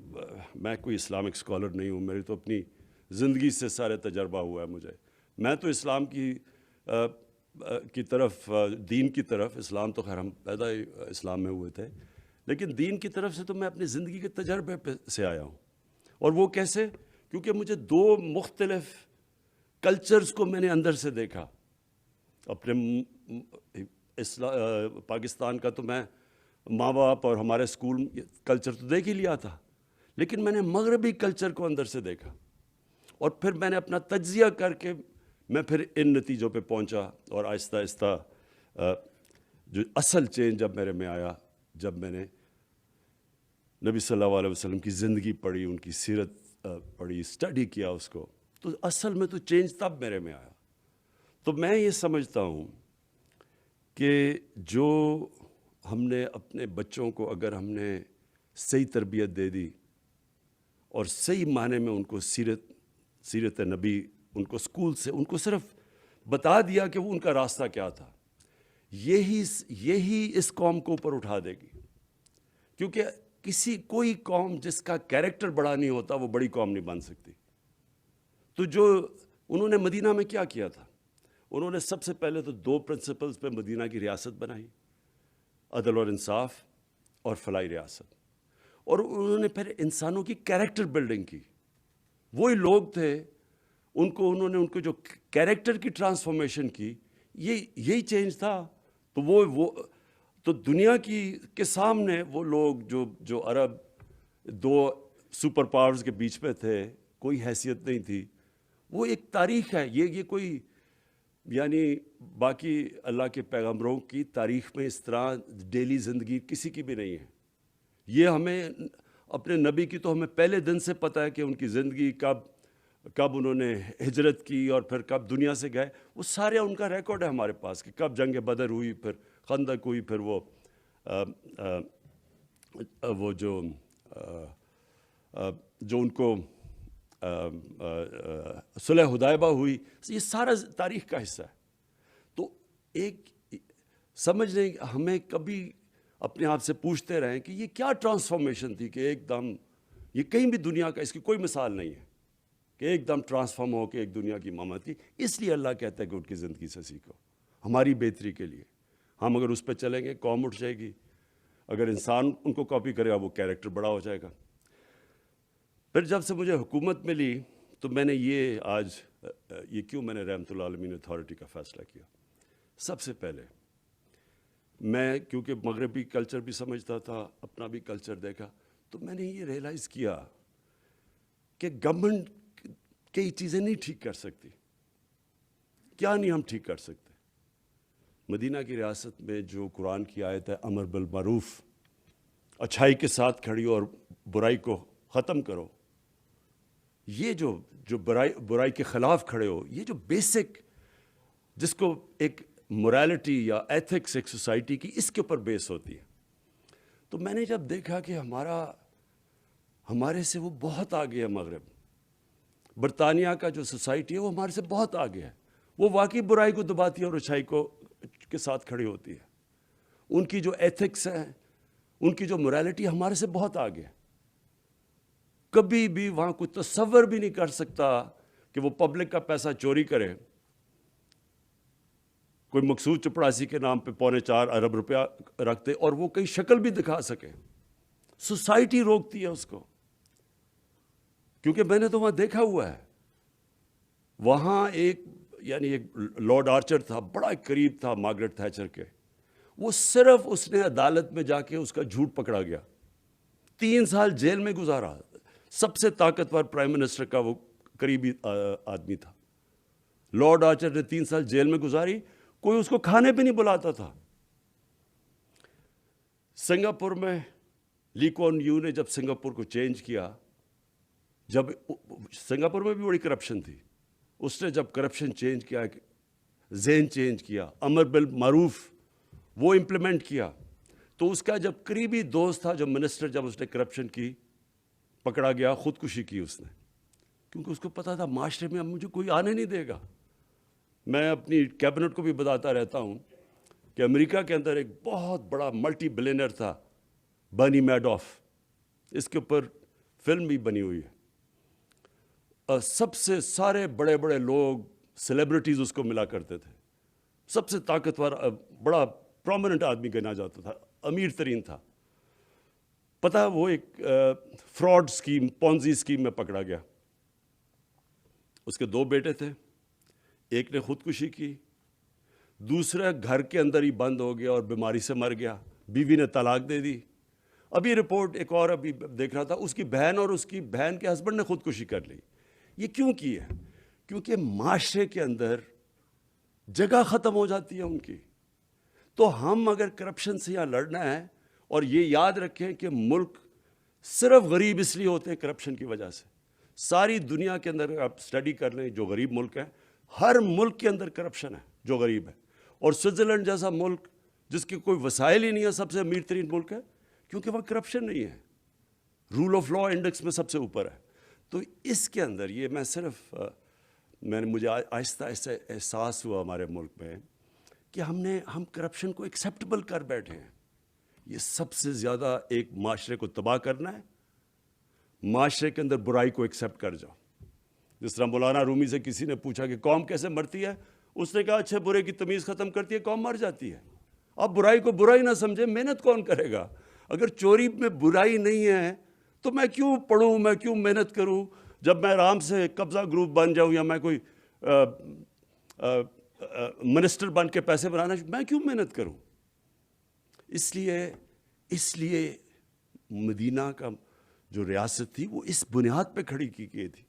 میں کوئی Islamic scholar نہیں ہوں, میری تو اپنی زندگی سے سارے تجربہ ہوا ہے مجھے. میں تو اسلام کی طرف, دین کی طرف, اسلام تو خیر ہم پیدا ہی اسلام میں ہوئے تھے, لیکن دین کی طرف سے تو میں اپنی زندگی کے تجربے سے آیا ہوں. اور وہ کیسے؟ کیونکہ مجھے دو مختلف کلچرز کو میں نے اندر سے دیکھا. اپنے پاکستان کا تو میں ماں باپ اور ہمارے اسکول کلچر تو دیکھ ہی لیا تھا, لیکن میں نے مغربی کلچر کو اندر سے دیکھا, اور پھر میں نے اپنا تجزیہ کر کے میں پھر ان نتیجوں پہ پہنچا. اور آہستہ آہستہ جو اصل چینج جب میرے میں آیا, جب میں نے نبی صلی اللہ علیہ وسلم کی زندگی پڑھی, ان کی سیرت پڑھی, اسٹڈی کیا اس کو, تو اصل میں تو چینج تب میرے میں آیا. تو میں یہ سمجھتا ہوں کہ جو ہم نے اپنے بچوں کو, اگر ہم نے صحیح تربیت دے دی اور صحیح معنی میں ان کو سیرت نبی, ان کو اسکول سے ان کو صرف بتا دیا کہ وہ ان کا راستہ کیا تھا, یہی اس قوم کو اوپر اٹھا دے گی. کیونکہ کوئی قوم جس کا کیریکٹر بڑا نہیں ہوتا وہ بڑی قوم نہیں بن سکتی. تو جو انہوں نے مدینہ میں کیا کیا تھا, انہوں نے سب سے پہلے تو 2 پرنسپلز پہ مدینہ کی ریاست بنائی, عدل اور انصاف اور فلاحی ریاست. اور انہوں نے پھر انسانوں کی کیریکٹر بلڈنگ کی. وہی لوگ تھے, انہوں نے ان کو جو کیریکٹر کی ٹرانسفارمیشن کی, یہی چینج تھا. تو وہ تو دنیا کے سامنے وہ لوگ جو عرب 2 سپر پاورز کے بیچ میں تھے, کوئی حیثیت نہیں تھی, وہ ایک تاریخ ہے. یہ کوئی یعنی باقی اللہ کے پیغمبروں کی تاریخ میں اس طرح ڈیلی زندگی کسی کی بھی نہیں ہے. یہ ہمیں اپنے نبی کی تو ہمیں پہلے دن سے پتہ ہے کہ ان کی زندگی کب انہوں نے ہجرت کی اور پھر کب دنیا سے گئے, وہ سارے ان کا ریکارڈ ہے ہمارے پاس, کہ کب جنگ بدر ہوئی, پھر خندق ہوئی, پھر وہ جو ان کو صلح حدیبیہ ہوئی, یہ سارا تاریخ کا حصہ ہے. تو ایک سمجھ لیں, ہمیں کبھی اپنے آپ سے پوچھتے رہیں کہ یہ کیا ٹرانسفارمیشن تھی کہ ایک دم, یہ کہیں بھی دنیا کا اس کی کوئی مثال نہیں ہے کہ ایک دم ٹرانسفارم ہو کے ایک دنیا کی امامت کی. اس لیے اللہ کہتا ہے کہ ان کی زندگی سے سیکھو, ہماری بہتری کے لیے. ہم اگر اس پہ چلیں گے قوم اٹھ جائے گی, اگر انسان ان کو کاپی کرے گا وہ کیریکٹر بڑا ہو جائے گا. پھر جب سے مجھے حکومت ملی تو میں نے یہ کیوں میں نے رحمۃ اللہ عالمین اتھارٹی کا فیصلہ کیا. سب سے پہلے میں کیونکہ مغربی کلچر بھی سمجھتا تھا, اپنا بھی کلچر دیکھا, تو میں نے یہ ریئلائز کیا کہ گورنمنٹ کئی چیزیں نہیں ٹھیک کر سکتی. کیا نہیں ہم ٹھیک کر سکتے؟ مدینہ کی ریاست میں جو قرآن کی آیت ہے, امر بالمعروف, اچھائی کے ساتھ کھڑی اور برائی کو ختم کرو, یہ جو برائی کے خلاف کھڑے ہو, یہ جو بیسک جس کو ایک مورالٹی یا ایتھکس ایک سوسائٹی کی, اس کے اوپر بیس ہوتی ہے. تو میں نے جب دیکھا کہ ہمارے سے وہ بہت آگے ہے مغرب, برطانیہ کا جو سوسائٹی ہے وہ ہمارے سے بہت آگے ہے, وہ واقعی برائی کو دباتی ہے اور اچھائی کے ساتھ کھڑی ہوتی ہے. ان کی جو ایتھکس ہیں, ان کی جو مورالٹی ہمارے سے بہت آگے ہے. کبھی بھی وہاں کوئی تصور بھی نہیں کر سکتا کہ وہ پبلک کا پیسہ چوری کرے, کوئی مقصود چپڑاسی کے نام پہ 4.25 ارب روپیہ رکھتے اور وہ کہیں شکل بھی دکھا سکے. سوسائٹی روکتی ہے اس کو, کیونکہ میں نے تو وہاں دیکھا ہوا ہے. وہاں ایک لارڈ آرچر تھا, بڑا قریب تھا مارگریٹ تھیچر کے, وہ صرف اس نے عدالت میں جا کے اس کا جھوٹ پکڑا گیا, 3 سال جیل میں گزارا. سب سے طاقتور پرائم منسٹر کا وہ قریبی آدمی تھا. لارڈ آرچر نے 3 سال جیل میں گزاری, کوئی اس کو کھانے پہ نہیں بلاتا تھا. سنگاپور میں لی کوان یو نے جب سنگاپور کو چینج کیا, جب سنگاپور میں بھی بڑی کرپشن تھی, اس نے جب کرپشن چینج کیا, ذہن چینج کیا, امر بالمعروف وہ امپلیمنٹ کیا, تو اس کا جب قریبی دوست تھا جو منسٹر, جب اس نے کرپشن کی پکڑا گیا, خودکشی کی اس نے, کیونکہ اس کو پتا تھا معاشرے میں اب مجھے کوئی آنے نہیں دے گا. میں اپنی کیبنٹ کو بھی بتاتا رہتا ہوں کہ امریکہ کے اندر ایک بہت بڑا ملٹی بلینئر تھا, برنی میڈوف. اس کے اوپر فلم بھی بنی ہوئی ہے. سب سے سارے بڑے بڑے لوگ سیلیبریٹیز اس کو ملا کرتے تھے. سب سے طاقتور بڑا پرومیننٹ آدمی گنا جاتا تھا, امیر ترین تھا. پتہ وہ ایک فراڈ اسکیم, پونزی اسکیم میں پکڑا گیا. اس کے 2 بیٹے تھے, ایک نے خودکشی کی, دوسرا گھر کے اندر ہی بند ہو گیا اور بیماری سے مر گیا. بیوی نے طلاق دے دی. ابھی رپورٹ ایک اور ابھی دیکھ رہا تھا, اس کی بہن اور اس کی بہن کے ہسبینڈ نے خودکشی کر لی. یہ کیوں کی ہے؟ کیونکہ معاشرے کے اندر جگہ ختم ہو جاتی ہے ان کی. تو ہم اگر کرپشن سے یہاں لڑنا ہے, اور یہ یاد رکھیں کہ ملک صرف غریب اس لیے ہوتے ہیں کرپشن کی وجہ سے. ساری دنیا کے اندر آپ اسٹڈی کر لیں, جو غریب ملک ہیں, ہر ملک کے اندر کرپشن ہے جو غریب ہے. اور سوئٹزرلینڈ جیسا ملک جس کے کوئی وسائل ہی نہیں ہے, سب سے امیر ترین ملک ہے, کیونکہ وہاں کرپشن نہیں ہے. رول آف لا انڈیکس میں سب سے اوپر ہے. تو اس کے اندر یہ میں صرف مجھے آہستہ آہستہ احساس ہوا ہمارے ملک میں کہ ہم کرپشن کو ایکسیپٹیبل کر بیٹھے ہیں. یہ سب سے زیادہ ایک معاشرے کو تباہ کرنا ہے. معاشرے کے اندر برائی کو ایکسیپٹ کر جاؤ. جس طرح مولانا رومی سے کسی نے پوچھا کہ قوم کیسے مرتی ہے, اس نے کہا اچھے برے کی تمیز ختم کرتی ہے, قوم مر جاتی ہے. اب برائی کو برائی نہ سمجھے, محنت کون کرے گا؟ اگر چوری میں برائی نہیں ہے تو میں کیوں پڑھوں, میں کیوں محنت کروں؟ جب میں آرام سے قبضہ گروپ بن جاؤں یا میں کوئی منسٹر بن کے پیسے بنانا, میں کیوں محنت کروں؟ اس لیے مدینہ کا جو ریاست تھی وہ اس بنیاد پہ کھڑی کی گئی تھی.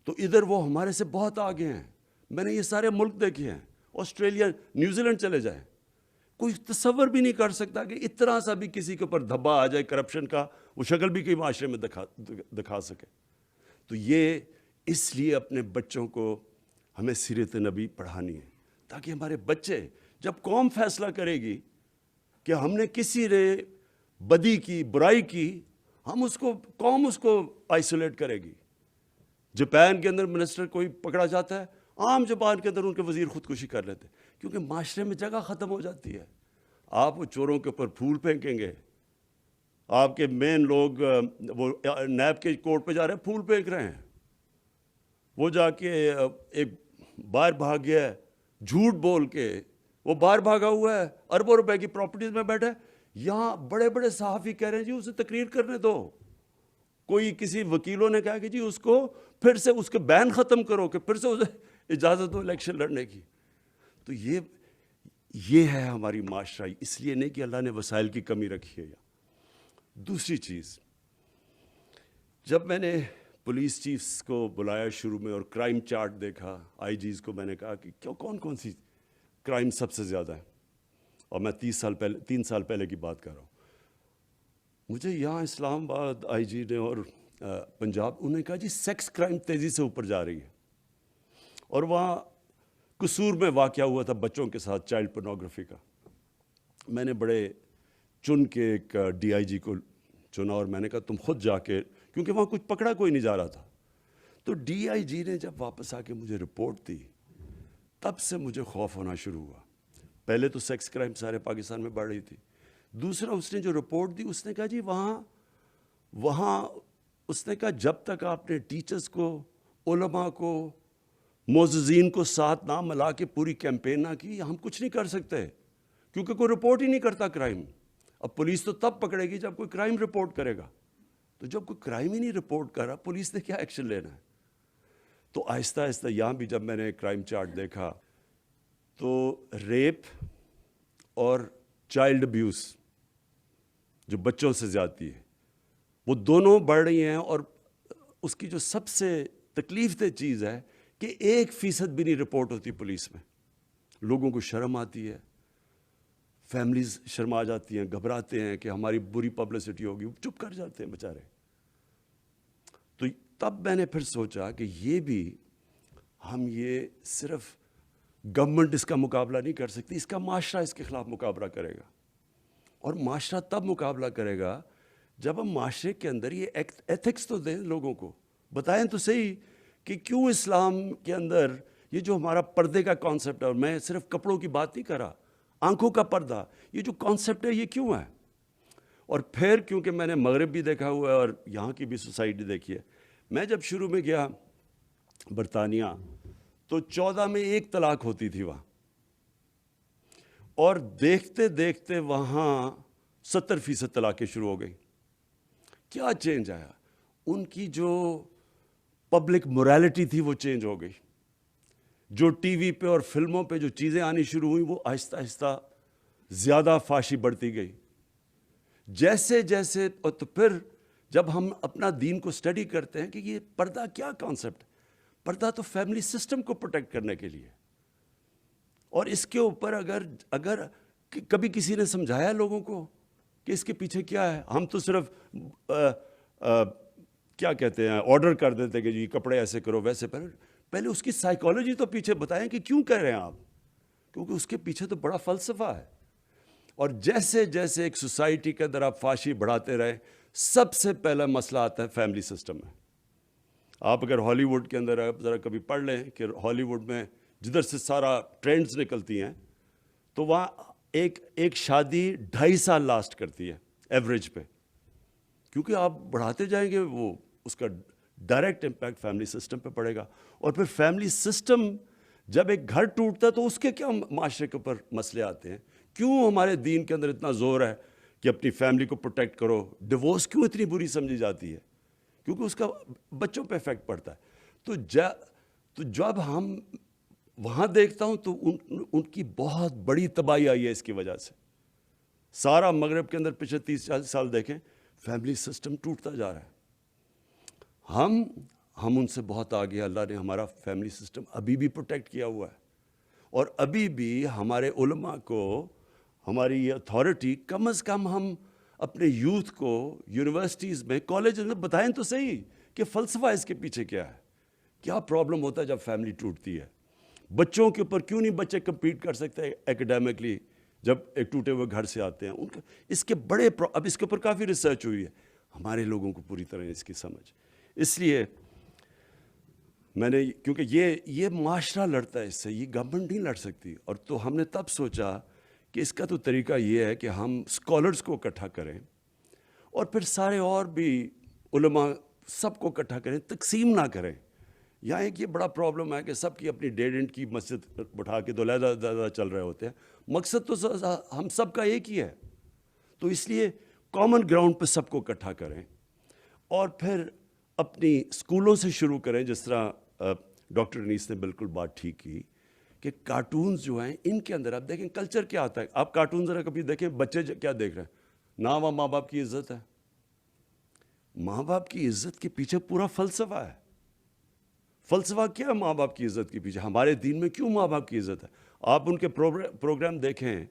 تو ادھر وہ ہمارے سے بہت آگے ہیں. میں نے یہ سارے ملک دیکھے ہیں, آسٹریلیا, نیوزی لینڈ چلے جائیں, کوئی تصور بھی نہیں کر سکتا کہ اتنا سا بھی کسی کے اوپر دھبا آ جائے کرپشن کا, وہ شکل بھی کوئی معاشرے میں دکھا سکے. تو یہ اس لیے اپنے بچوں کو ہمیں سیرت نبی پڑھانی ہے, تاکہ ہمارے بچے جب قوم فیصلہ کرے گی کہ ہم نے کسی نے بدی کی, برائی کی, قوم اس کو آئسولیٹ کرے گی. جاپان کے اندر منسٹر کوئی پکڑا جاتا ہے, عام زبان کے اندر ان کے وزیر خودکشی کر لیتے ہیں, کیونکہ معاشرے میں جگہ ختم ہو جاتی ہے. آپ وہ چوروں کے اوپر پھول پھینکیں گے, آپ کے مین لوگ وہ نیب کے کورٹ پہ جا رہے ہیں, پھول پھینک رہے ہیں. وہ جا کے ایک باہر بھاگ گیا ہے, جھوٹ بول کے وہ باہر بھاگا ہوا ہے, اربوں روپے کی پراپرٹیز میں بیٹھا ہے. یہاں بڑے بڑے صحافی کہہ رہے ہیں جی اسے تقریر کرنے دو. کوئی کسی وکیلوں نے کہا کہ جی اس کو پھر سے اس کے بین ختم کرو, کہ پھر سے اسے اجازت دو الیکشن لڑنے کی. تو یہ ہے ہماری معاشرہ. اس لیے نہیں کہ اللہ نے وسائل کی کمی رکھی ہے. دوسری چیز, جب میں نے پولیس چیفز کو بلایا شروع میں اور کرائم چارٹ دیکھا, آئی جیز کو, میں نے کہا کہ کون سی کرائم سب سے زیادہ ہے. اور میں 3 سال پہلے کی بات کر رہا ہوں. مجھے یہاں اسلام آباد آئی جی نے اور پنجاب, انہوں نے کہا جی سیکس کرائم تیزی سے اوپر جا رہی ہے. اور وہاں قصور میں واقعہ ہوا تھا بچوں کے ساتھ چائلڈ پورنوگرافی کا. میں نے بڑے چن کے ایک ڈی آئی جی کو چنا, اور میں نے کہا تم خود جا کے, کیونکہ وہاں کچھ پکڑا کوئی نہیں جا رہا تھا. تو ڈی آئی جی نے جب واپس آ کے مجھے رپورٹ دی, تب سے مجھے خوف ہونا شروع ہوا. پہلے تو سیکس کرائم سارے پاکستان میں بڑھ رہی تھی. دوسرا, اس نے جو رپورٹ دی اس نے کہا جی وہاں اس نے کہا جب تک آپ نے ٹیچرز کو, علماء کو, معززین کو ساتھ نہ ملا کے پوری کیمپین نہ کی, ہم کچھ نہیں کر سکتے, کیونکہ کوئی رپورٹ ہی نہیں کرتا کرائم. اب پولیس تو تب پکڑے گی جب کوئی کرائم رپورٹ کرے گا. تو جب کوئی کرائم ہی نہیں رپورٹ کر رہا, پولیس نے کیا ایکشن لینا ہے؟ تو آہستہ آہستہ یہاں بھی جب میں نے کرائم چارٹ دیکھا تو ریپ اور چائلڈ ابیوز, جو بچوں سے زیادتی ہے, وہ دونوں بڑھ رہی ہیں. اور اس کی جو سب سے تکلیف دہ چیز ہے کہ 1% بھی نہیں رپورٹ ہوتی پولیس میں. لوگوں کو شرم آتی ہے, فیملیز شرما جاتی ہیں, گھبراتے ہیں کہ ہماری بری پبلسٹی ہوگی, چپ کر جاتے ہیں بیچارے. تو تب میں نے پھر سوچا کہ ہم یہ صرف گورنمنٹ اس کا مقابلہ نہیں کر سکتی, اس کا معاشرہ اس کے خلاف مقابلہ کرے گا. اور معاشرہ تب مقابلہ کرے گا جب ہم معاشرے کے اندر یہ ایتھکس تو دیں, لوگوں کو بتائیں تو صحیح کہ کیوں اسلام کے اندر یہ جو ہمارا پردے کا کانسیپٹ ہے, اور میں صرف کپڑوں کی بات نہیں کر رہا, آنکھوں کا پردہ, یہ جو کانسیپٹ ہے یہ کیوں ہے؟ اور پھر کیونکہ میں نے مغرب بھی دیکھا ہوا ہے اور یہاں کی بھی سوسائٹی دیکھی ہے، میں جب شروع میں گیا برطانیہ تو 14 میں 1 طلاق ہوتی تھی وہاں، اور دیکھتے دیکھتے وہاں 70% طلاقیں شروع ہو گئی۔ کیا چینج آیا؟ ان کی جو پبلک موریلٹی تھی وہ چینج ہو گئی۔ جو ٹی وی پہ اور فلموں پہ جو چیزیں آنی شروع ہوئیں وہ آہستہ آہستہ زیادہ فحاشی بڑھتی گئی۔ جیسے جیسے، اور تو پھر جب ہم اپنا دین کو اسٹڈی کرتے ہیں کہ یہ پردہ کیا کانسیپٹ ہے، پردہ تو فیملی سسٹم کو پروٹیکٹ کرنے کے لیے، اور اس کے اوپر اگر کبھی کسی نے سمجھایا لوگوں کو کہ اس کے پیچھے کیا ہے، ہم تو صرف کیا کہتے ہیں آرڈر کر دیتے کہ جی کپڑے ایسے کرو ویسے، پہلے اس کی سائیکالوجی تو پیچھے بتائیں کہ کیوں کر رہے ہیں آپ، کیونکہ اس کے پیچھے تو بڑا فلسفہ ہے۔ اور جیسے جیسے ایک سوسائٹی کے اندر آپ فحاشی بڑھاتے رہے، سب سے پہلا مسئلہ آتا ہے فیملی سسٹم میں۔ آپ اگر ہالی ووڈ کے اندر ذرا کبھی پڑھ لیں کہ ہالی ووڈ میں جدھر سے سارا ٹرینڈز نکلتی ہیں تو وہاں ایک شادی 2.5 سال لاسٹ کرتی ہے ایوریج پہ، کیونکہ آپ بڑھاتے جائیں گے وہ اس کا ڈائریکٹ امپیکٹ فیملی سسٹم پہ پڑے گا۔ اور پھر فیملی سسٹم جب ایک گھر ٹوٹتا ہے تو اس کے کیا معاشرے کے اوپر مسئلے آتے ہیں؟ کیوں ہمارے دین کے اندر اتنا زور ہے کہ اپنی فیملی کو پروٹیکٹ کرو؟ ڈیورس کیوں اتنی بری سمجھی جاتی ہے؟ کیونکہ اس کا بچوں پہ افیکٹ پڑتا ہے۔ تو جب ہم وہاں دیکھتا ہوں تو ان کی بہت بڑی تباہی آئی ہے اس کی وجہ سے۔ سارا مغرب کے اندر پچھلے 30-40 سال دیکھیں، فیملی سسٹم ٹوٹتا جا رہا ہے۔ ہم ان سے بہت آگے، اللہ نے ہمارا فیملی سسٹم ابھی بھی پروٹیکٹ کیا ہوا ہے، اور ابھی بھی ہمارے علماء کو، ہماری یہ اتھارٹی، کم از کم ہم اپنے یوتھ کو یونیورسٹیز میں، کالجز میں بتائیں تو صحیح کہ فلسفہ اس کے پیچھے کیا ہے، کیا پرابلم ہوتا ہے جب فیملی ٹوٹتی ہے۔ بچوں کے اوپر کیوں نہیں بچے کمپیٹ کر سکتے ایکڈیمکلی جب ایک ٹوٹے ہوئے گھر سے آتے ہیں؟ ان کا اس کے بڑے اب اس کے اوپر کافی ریسرچ ہوئی ہے، ہمارے لوگوں کو پوری طرح اس کی سمجھ۔ اس لیے میں نے، کیونکہ یہ معاشرہ لڑتا ہے اس سے، یہ گورنمنٹ نہیں لڑ سکتی، اور تو ہم نے تب سوچا کہ اس کا تو طریقہ یہ ہے کہ ہم اسکالرز کو اکٹھا کریں اور پھر سارے اور بھی علماء سب کو اکٹھا کریں، تقسیم نہ کریں۔ یہاں ایک یہ بڑا پرابلم ہے کہ سب کی اپنی ڈیڈ اینڈ کی مسجد بٹھا کے علیحدہ چل رہے ہوتے ہیں، مقصد تو ہم سب کا ایک ہی ہے۔ تو اس لیے کامن گراؤنڈ پہ سب کو اکٹھا کریں، اور پھر اپنی اسکولوں سے شروع کریں۔ جس طرح ڈاکٹر انیس نے بالکل بات ٹھیک کی کہ کارٹونز جو ہیں ان کے اندر آپ دیکھیں کلچر کیا آتا ہے۔ آپ کارٹون ذرا کبھی دیکھیں، بچے کیا دیکھ رہے ہیں؟ نہ وہاں ماں باپ کی عزت ہے۔ ماں باپ کی عزت کے پیچھے پورا فلسفہ ہے۔ فلسفہ کیا ہے ماں باپ کی عزت کے پیچھے؟ ہمارے دین میں کیوں ماں باپ کی عزت ہے؟ آپ ان کے پروگرام دیکھیں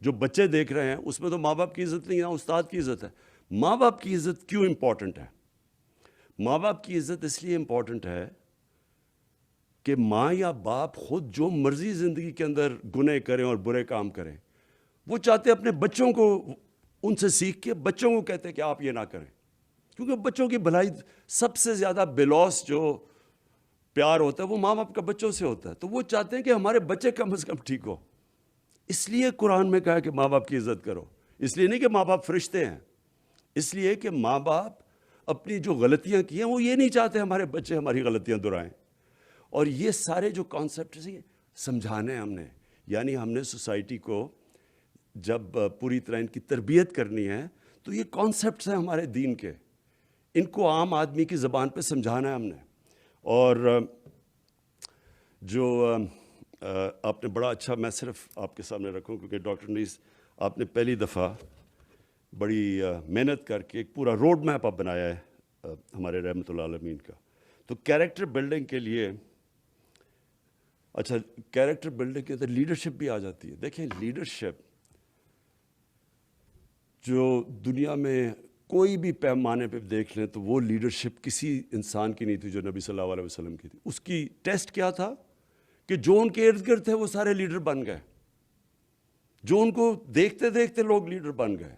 جو بچے دیکھ رہے ہیں، اس میں تو ماں باپ کی عزت نہیں ہے، استاد کی عزت ہے۔ ماں باپ کی عزت کیوں امپورٹنٹ ہے؟ ماں باپ کی عزت اس لیے امپورٹنٹ ہے کہ ماں یا باپ خود جو مرضی زندگی کے اندر گناہ کریں اور برے کام کریں، وہ چاہتے اپنے بچوں کو ان سے سیکھ کے بچوں کو کہتے ہیں کہ آپ یہ نہ کریں، کیونکہ بچوں کی بھلائی سب سے زیادہ بلوس جو پیار ہوتا ہے وہ ماں باپ کا بچوں سے ہوتا ہے۔ تو وہ چاہتے ہیں کہ ہمارے بچے کم از کم ٹھیک ہو، اس لیے قرآن میں کہا کہ ماں باپ کی عزت کرو۔ اس لیے نہیں کہ ماں باپ فرشتے ہیں، اس لیے کہ ماں باپ اپنی جو غلطیاں کی ہیں وہ یہ نہیں چاہتے ہمارے بچے ہماری غلطیاں دہرائیں۔ اور یہ سارے جو کانسیپٹس ہیں سمجھانے ہم نے، یعنی ہم نے سوسائٹی کو جب پوری طرح ان کی تربیت کرنی ہے تو یہ کانسیپٹس ہیں ہمارے دین کے، ان کو عام آدمی کی زبان پہ سمجھانا ہے ہم نے۔ اور جو آپ نے بڑا اچھا، میں صرف آپ کے سامنے رکھوں کیونکہ ڈاکٹر انیس آپ نے پہلی دفعہ بڑی محنت کر کے ایک پورا روڈ میپ آپ بنایا ہے ہمارے رحمۃ اللہ عالمین کا۔ تو کیریکٹر بلڈنگ کے لیے، اچھا کیریکٹر بلڈنگ کے اندر لیڈرشپ بھی آ جاتی ہے۔ دیکھیں لیڈرشپ جو دنیا میں کوئی بھی پیمانے پہ دیکھ لیں تو وہ لیڈرشپ کسی انسان کی نہیں تھی جو نبی صلی اللہ علیہ وسلم کی تھی۔ اس کی ٹیسٹ کیا تھا کہ جو ان کے ارد گرد تھے وہ سارے لیڈر بن گئے، جو ان کو دیکھتے دیکھتے لوگ لیڈر بن گئے۔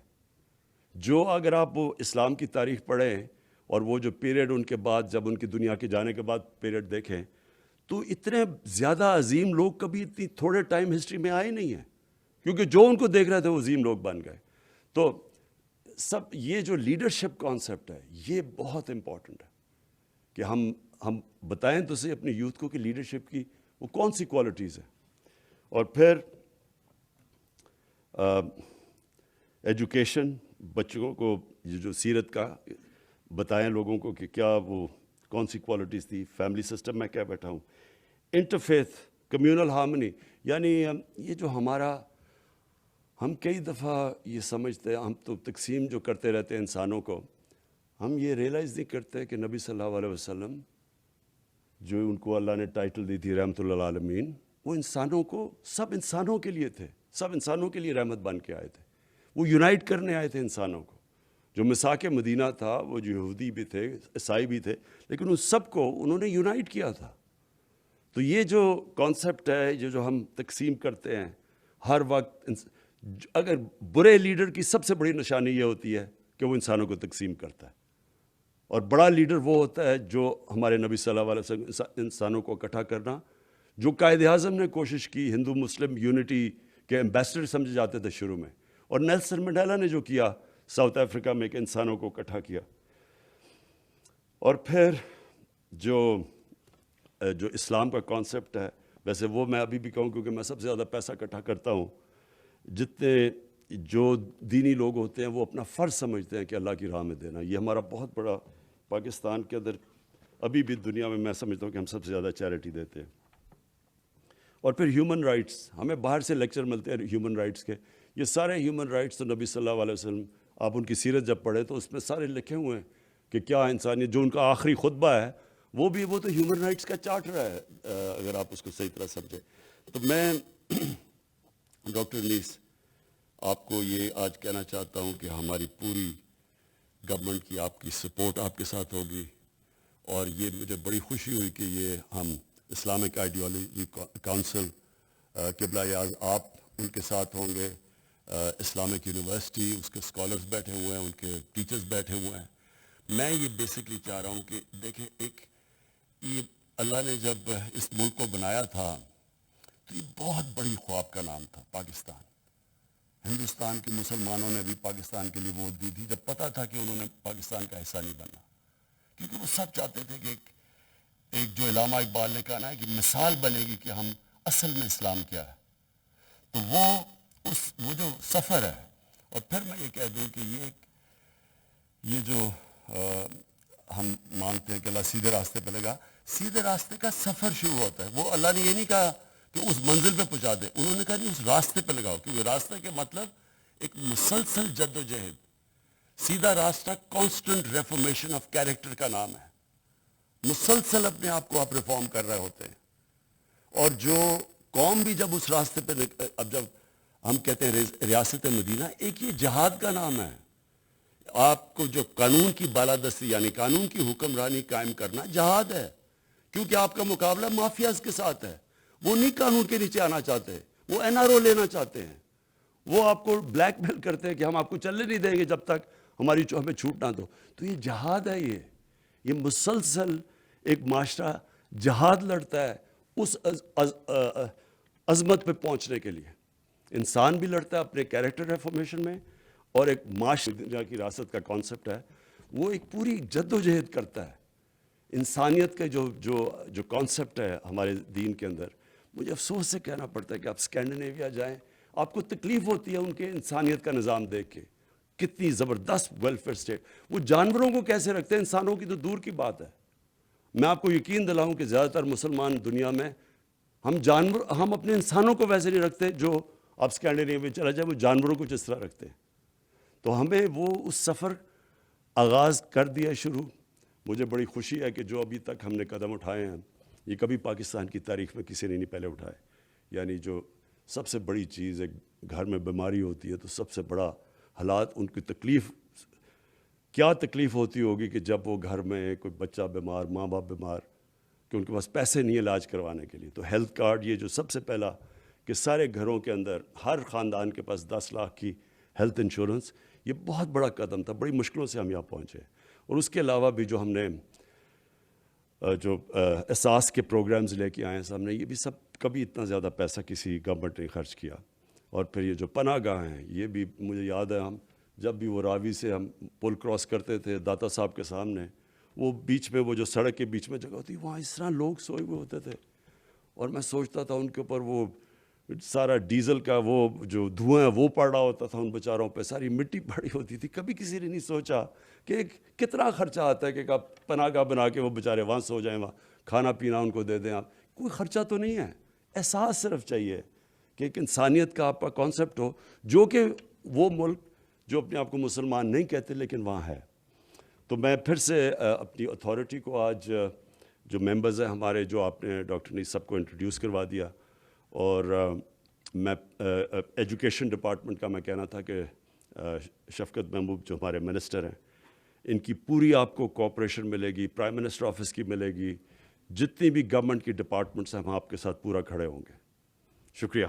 جو اگر آپ وہ اسلام کی تاریخ پڑھیں اور وہ جو پیریڈ ان کے بعد، جب ان کی دنیا کے جانے کے بعد پیریڈ دیکھیں تو اتنے زیادہ عظیم لوگ کبھی اتنی تھوڑے ٹائم ہسٹری میں آئے نہیں ہیں، کیونکہ جو ان کو دیکھ رہے تھے وہ عظیم لوگ بن گئے۔ تو سب یہ جو لیڈرشپ کانسیپٹ ہے یہ بہت امپورٹنٹ ہے کہ ہم بتائیں تو صحیح اپنی یوتھ کو کہ لیڈرشپ کی وہ کون سی کوالٹیز ہیں. اور پھر ایجوکیشن، بچوں کو یہ جو سیرت کا بتائیں لوگوں کو کہ کیا وہ کون سی کوالٹیز تھی. فیملی سسٹم میں کیا بیٹھا ہوں. انٹرفیتھ کمیونل ہارمنی، یعنی یہ جو ہمارا، ہم کئی دفعہ یہ سمجھتے ہیں، ہم تو تقسیم جو کرتے رہتے ہیں انسانوں کو، ہم یہ ریئلائز نہیں کرتے کہ نبی صلی اللہ علیہ وسلم جو ان کو اللہ نے ٹائٹل دی تھی رحمۃ اللہ عالمین، وہ انسانوں کو، سب انسانوں کے لیے تھے، سب انسانوں کے لیے رحمت بن کے آئے تھے. وہ یونائٹ کرنے آئے تھے انسانوں کو. جو مساک مدینہ تھا وہ جو یہودی بھی تھے، عیسائی بھی تھے، لیکن ان سب کو انہوں نے یونائٹ کیا تھا. تو یہ جو کانسیپٹ ہے، یہ جو ہم تقسیم کرتے ہیں ہر وقت، اگر برے لیڈر کی سب سے بڑی نشانی یہ ہوتی ہے کہ وہ انسانوں کو تقسیم کرتا ہے، اور بڑا لیڈر وہ ہوتا ہے جو ہمارے نبی صلی اللہ علیہ وسلم انسانوں کو اکٹھا کرنا. جو قائد اعظم نے کوشش کی، ہندو مسلم یونٹی کے ایمبیسڈر سمجھے جاتے تھے شروع میں، اور نیلسن منڈیلا نے جو کیا ساؤتھ افریقہ میں کہ انسانوں کو اکٹھا کیا. اور پھر جو اسلام کا کانسیپٹ ہے، ویسے وہ میں ابھی بھی کہوں کیونکہ میں سب سے زیادہ پیسہ اکٹھا کرتا ہوں. جتنے جو دینی لوگ ہوتے ہیں وہ اپنا فرض سمجھتے ہیں کہ اللہ کی راہ میں دینا. یہ ہمارا بہت بڑا، پاکستان کے اندر ابھی بھی دنیا میں سمجھتا ہوں کہ ہم سب سے زیادہ چیریٹی دیتے ہیں. اور پھر ہیومن رائٹس، ہمیں باہر سے لیکچر ملتے ہیں ہیومن رائٹس کے. یہ سارے ہیومن رائٹس تو نبی صلی اللہ علیہ وسلم، آپ ان کی سیرت جب پڑھیں تو اس میں سارے لکھے ہوئے ہیں کہ کیا انسانیت. جو ان کا آخری خطبہ ہے وہ تو ہیومن رائٹس کا چارٹر ہے، اگر آپ اس کو صحیح طرح سمجھیں. تو میں ڈاکٹر انیس آپ کو یہ آج کہنا چاہتا ہوں کہ ہماری پوری گورنمنٹ کی آپ کی سپورٹ آپ کے ساتھ ہوگی. اور یہ مجھے بڑی خوشی ہوئی کہ یہ ہم اسلامک آئیڈیالوجی کونسل قبلہ اعظم آپ ان کے ساتھ ہوں گے. اسلامک یونیورسٹی، اس کے اسکالرز بیٹھے ہوئے ہیں، ان کے ٹیچرز بیٹھے ہوئے ہیں. میں یہ بیسکلی چاہ رہا ہوں کہ دیکھیں، یہ اللہ نے جب اس ملک کو بنایا تھا تو یہ بہت بڑی خواب کا نام تھا پاکستان. ہندوستان کے مسلمانوں نے بھی پاکستان کے لیے ووٹ دی تھی جب پتہ تھا کہ انہوں نے پاکستان کا حصہ نہیں بننا، کیونکہ وہ سب چاہتے تھے کہ ایک جو علامہ اقبال نے کہا نا کہ مثال بنے گی کہ ہم اصل میں اسلام کیا ہے. تو وہ جو سفر ہے. اور پھر میں یہ کہہ دوں کہ یہ جو ہم مانگتے ہیں کہ اللہ سیدھے راستے پہ لگا، سیدھے راستے کا سفر شروع ہوتا ہے. وہ اللہ نے یہ نہیں کہا کہ اس منزل پہ پہنچا دے، انہوں نے کہا نہیں، اس راستے پہ لگاؤ، کیونکہ راستہ کے مطلب ایک مسلسل جد و جہد. سیدھا راستہ کانسٹنٹ ریفارمیشن آف کیریکٹر کا نام ہے. مسلسل اپنے آپ کو آپ ریفارم کر رہے ہوتے ہیں. اور جو قوم بھی جب اس راستے پہ، اب جب ہم کہتے ہیں ریاست مدینہ، ایک یہ جہاد کا نام ہے. آپ کو جو قانون کی بالادستی یعنی قانون کی حکمرانی قائم کرنا جہاد ہے، کیونکہ آپ کا مقابلہ مافیاز کے ساتھ ہے. وہ نہیں قانون کے نیچے آنا چاہتے، وہ NRO لینا چاہتے ہیں. وہ آپ کو بلیک میل کرتے ہیں کہ ہم آپ کو چلنے نہیں دیں گے جب تک ہمیں چھوٹ نہ دو. تو یہ جہاد ہے. یہ مسلسل ایک معاشرہ جہاد لڑتا ہے اس عظمت پہ پہنچنے کے لیے. انسان بھی لڑتا ہے اپنے کیریکٹر ریفارمیشن میں، اور ایک معاشرہ کی ریاست کا کانسیپٹ ہے، وہ ایک پوری جد و جہد کرتا ہے. انسانیت کا جو کانسیپٹ ہے ہمارے دین کے اندر، مجھے افسوس سے کہنا پڑتا ہے کہ آپ اسکینڈینیویا جائیں، آپ کو تکلیف ہوتی ہے ان کے انسانیت کا نظام دیکھ کے. کتنی زبردست ویلفیئر اسٹیٹ. وہ جانوروں کو کیسے رکھتے ہیں، انسانوں کی تو دور کی بات ہے. میں آپ کو یقین دلاؤں کہ زیادہ تر مسلمان دنیا میں ہم اپنے انسانوں کو ویسے نہیں رکھتے جو آپ اسکینڈینیویا میں چلا جائے وہ جانوروں کو جس طرح رکھتے ہیں. تو ہمیں وہ اس سفر آغاز کر دیا شروع. مجھے بڑی خوشی ہے کہ جو ابھی تک ہم نے قدم اٹھائے ہیں، یہ کبھی پاکستان کی تاریخ میں کسی نے نہیں پہلے اٹھائے. یعنی جو سب سے بڑی چیز ہے، گھر میں بیماری ہوتی ہے تو سب سے بڑا حالات، ان کی تکلیف، کیا تکلیف ہوتی ہوگی کہ جب وہ گھر میں کوئی بچہ بیمار، ماں باپ بیمار، کہ ان کے پاس پیسے نہیں علاج کروانے کے لیے. تو ہیلتھ کارڈ، یہ جو سب سے پہلا کہ سارے گھروں کے اندر ہر خاندان کے پاس 10 لاکھ کی ہیلتھ انشورنس، یہ بہت بڑا قدم تھا. بڑی مشکلوں سے ہم یہاں پہنچے. اور اس کے علاوہ بھی جو ہم نے جو احساس کے پروگرامز لے کے آئے ہیں سامنے، یہ بھی سب کبھی اتنا زیادہ پیسہ کسی گورنمنٹ نے خرچ کیا. اور پھر یہ جو پناہ گاہ ہیں، یہ بھی مجھے یاد ہے ہم جب بھی وہ راوی سے ہم پل کراس کرتے تھے داتا صاحب کے سامنے، وہ بیچ میں وہ جو سڑک کے بیچ میں جگہ ہوتی وہاں اس طرح لوگ سوئے ہوئے ہوتے تھے، اور میں سوچتا تھا ان کے اوپر وہ سارا ڈیزل کا وہ جو دھواں ہے وہ پڑ رہا ہوتا تھا، ان بیچاروں پہ ساری مٹی پڑی ہوتی تھی۔ کبھی کسی نے نہیں سوچا کہ کتنا خرچہ آتا ہے کہ آپ پناہ گاہ بنا کے وہ بیچارے وہاں سو جائیں، وہاں کھانا پینا ان کو دے دیں، آپ کوئی خرچہ تو نہیں ہے، احساس صرف چاہیے کہ ایک انسانیت کا آپ کا کانسیپٹ ہو، جو کہ وہ ملک جو اپنے آپ کو مسلمان نہیں کہتے لیکن وہاں ہے۔ تو میں پھر سے اپنی اتھارٹی کو آج جو ممبرز ہیں ہمارے، جو آپ نے ڈاکٹر نیز سب کو انٹروڈیوس کروا دیا، اور میں ایجوکیشن ڈپارٹمنٹ کا میں کہنا تھا کہ شفقت محبوب جو ہمارے منسٹر ہیں، ان کی پوری آپ کو کوآپریشن ملے گی، پرائم منسٹر آفس کی ملے گی، جتنی بھی گورنمنٹ کی ڈپارٹمنٹس ہیں ہم آپ کے ساتھ پورا کھڑے ہوں گے۔ شکریہ۔